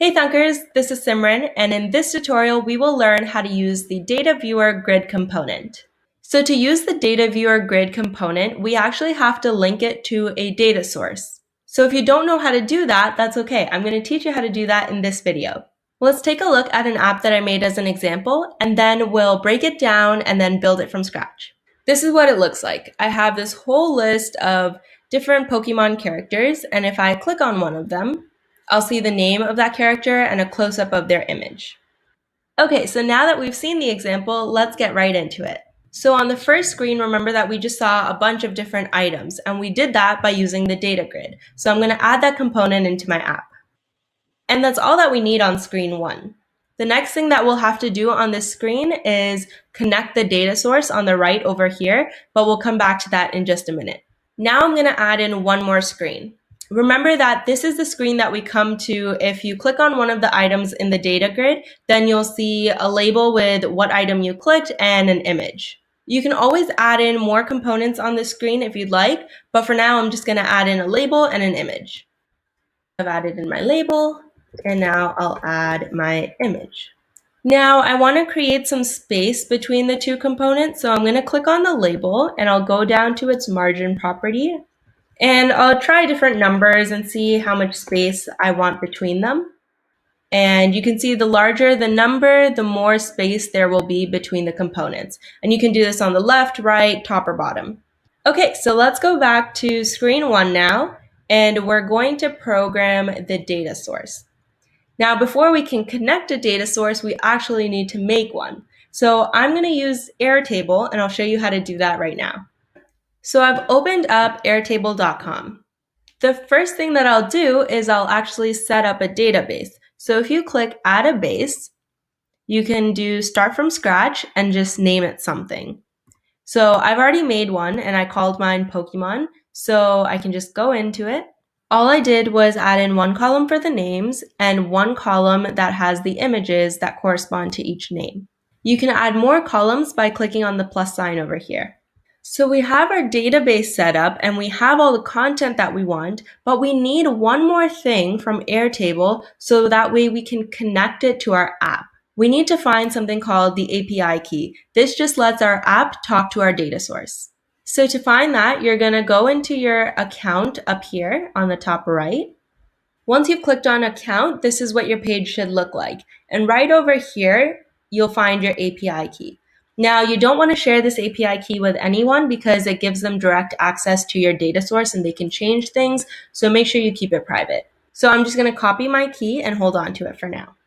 Hey Thunkers, this is Simran, and in this tutorial we will learn how to use the Data Viewer Grid component. So to use the Data Viewer Grid component, we actually have to link it to a data source. So if you don't know how to do that, that's okay. I'm going to teach you how to do that in this video. Let's take a look at an app that I made as an example, and then we'll break it down and then build it from scratch. This is what it looks like. I have this whole list of different Pokemon characters, and if I click on one of them, I'll see the name of that character and a close-up of their image. Okay, so now that we've seen the example, let's get right into it. So on the first screen, remember that we just saw a bunch of different items, and we did that by using the data grid. So I'm going to add that component into my app. And that's all that we need on screen 1. The next thing that we'll have to do on this screen is connect the data source on the right over here, but we'll come back to that in just a minute. Now I'm going to add in one more screen. Remember that this is the screen that we come to if you click on one of the items in the data grid, then you'll see a label with what item you clicked and an image. You can always add in more components on this screen if you'd like, but for now I'm just going to add in a label and an image. I've added in my label, and now I'll add my image. Now I want to create some space between the two components, so I'm going to click on the label and I'll go down to its margin property. And I'll try different numbers and see how much space I want between them. And you can see the larger the number, the more space there will be between the components. And you can do this on the left, right, top, or bottom. Okay, so let's go back to screen 1 now, and we're going to program the data source. Now, before we can connect a data source, we actually need to make one. So I'm going to use Airtable, and I'll show you how to do that right now. So I've opened up Airtable.com. The first thing that I'll do is I'll actually set up a database. So if you click Add a Base, you can do Start from Scratch and just name it something. So I've already made one and I called mine Pokemon, so I can just go into it. All I did was add in one column for the names and one column that has the images that correspond to each name. You can add more columns by clicking on the plus sign over here. So we have our database set up and we have all the content that we want, but we need one more thing from Airtable so that way we can connect it to our app. We need to find something called the API key. This just lets our app talk to our data source. So to find that, you're going to go into your account up here on the top right. Once you've clicked on account, this is what your page should look like. And right over here, you'll find your API key. Now, you don't want to share this API key with anyone because it gives them direct access to your data source and they can change things. So make sure you keep it private. So I'm just going to copy my key and hold on to it for now.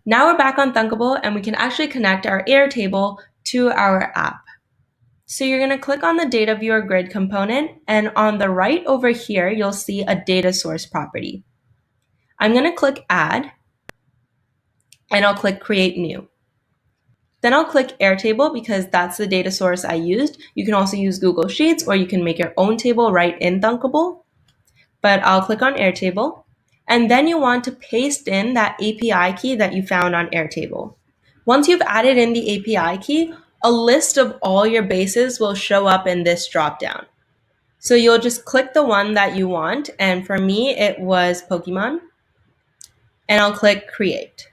Now we're back on Thunkable and we can actually connect our Airtable to our app. So you're going to click on the Data Viewer Grid component, and on the right over here, you'll see a data source property. I'm going to click Add, and I'll click Create New. Then I'll click Airtable because that's the data source I used. You can also use Google Sheets or you can make your own table right in Thunkable. But I'll click on Airtable. And then you want to paste in that API key that you found on Airtable. Once you've added in the API key, a list of all your bases will show up in this dropdown. So you'll just click the one that you want. And for me, it was Pokemon. And I'll click Create.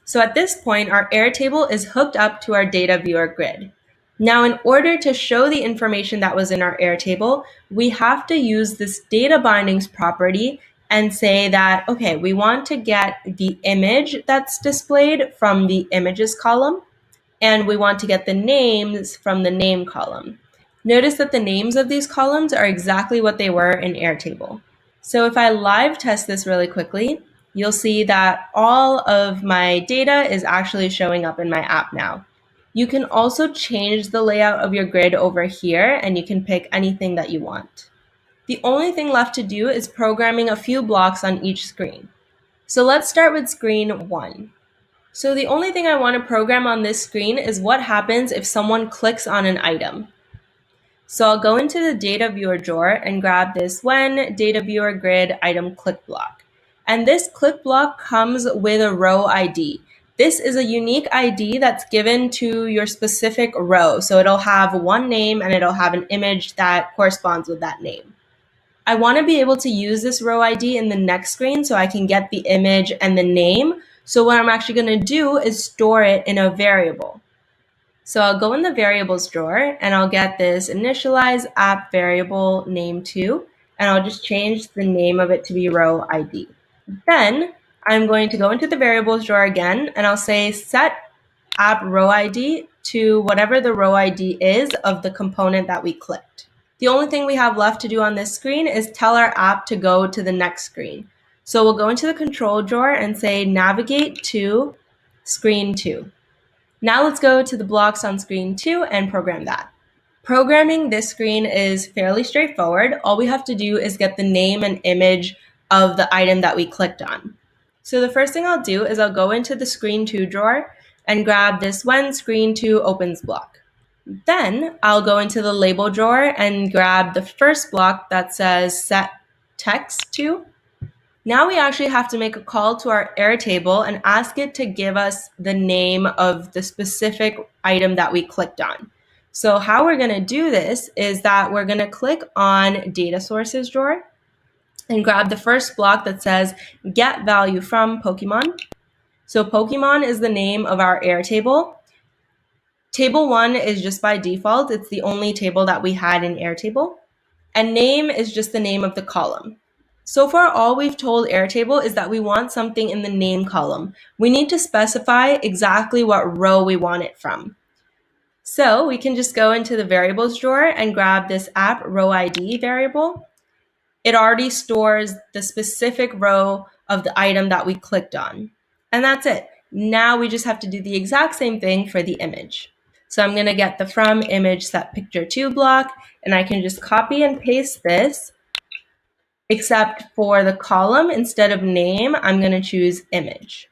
So at this point, our Airtable is hooked up to our Data Viewer Grid. Now, in order to show the information that was in our Airtable, we have to use this data bindings property and say that, okay, we want to get the image that's displayed from the images column, and we want to get the names from the name column. Notice that the names of these columns are exactly what they were in Airtable. So if I live test this really quickly, you'll see that all of my data is actually showing up in my app now. You can also change the layout of your grid over here, and you can pick anything that you want. The only thing left to do is programming a few blocks on each screen. So let's start with screen 1. So the only thing I want to program on this screen is what happens if someone clicks on an item. So I'll go into the Data Viewer drawer and grab this when Data Viewer Grid item click block. And this click block comes with a row ID. This is a unique ID that's given to your specific row. So it'll have one name and it'll have an image that corresponds with that name. I want to be able to use this row ID in the next screen so I can get the image and the name. So what I'm actually going to do is store it in a variable. So I'll go in the variables drawer and I'll get this initialize app variable name2, and I'll just change the name of it to be row ID. Then I'm going to go into the variables drawer again and I'll say set app row ID to whatever the row ID is of the component that we clicked. The only thing we have left to do on this screen is tell our app to go to the next screen. So we'll go into the control drawer and say navigate to screen 2. Now let's go to the blocks on screen 2 and program that. Programming this screen is fairly straightforward. All we have to do is get the name and image of the item that we clicked on. So the first thing I'll do is I'll go into the screen 2 drawer and grab this when screen 2 opens block. Then I'll go into the label drawer and grab the first block that says set text to. Now we actually have to make a call to our Airtable and ask it to give us the name of the specific item that we clicked on. So how we're going to do this is that we're going to click on data sources drawer and grab the first block that says get value from Pokemon. So Pokemon is the name of our Airtable. Table 1 is just by default. It's the only table that we had in Airtable. And name is just the name of the column. So far, all we've told Airtable is that we want something in the name column. We need to specify exactly what row we want it from. So we can just go into the variables drawer and grab this app row ID variable. It already stores the specific row of the item that we clicked on. And that's it. Now we just have to do the exact same thing for the image. So I'm going to get the from image set picture to block, and I can just copy and paste this, except for the column, instead of name, I'm going to choose image.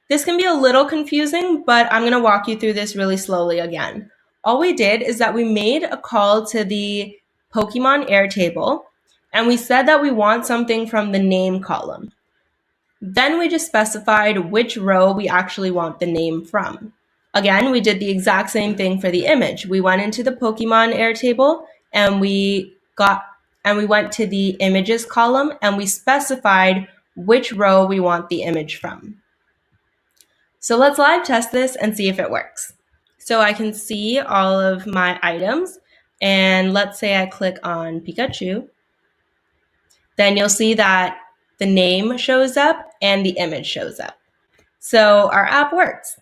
This can be a little confusing, but I'm going to walk you through this really slowly again. All we did is that we made a call to the Pokemon Airtable, and we said that we want something from the name column. Then we just specified which row we actually want the name from. Again, we did the exact same thing for the image. We went into the Pokemon Airtable and we went to the images column and we specified which row we want the image from. So let's live test this and see if it works. So I can see all of my items, and let's say I click on Pikachu. Then you'll see that the name shows up and the image shows up. So our app works.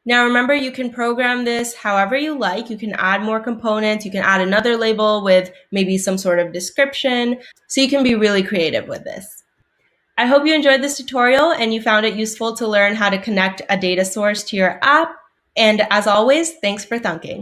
Now remember, you can program this however you like. You can add more components. You can add another label with maybe some sort of description. So you can be really creative with this. I hope you enjoyed this tutorial and you found it useful to learn how to connect a data source to your app. And as always, thanks for thunking.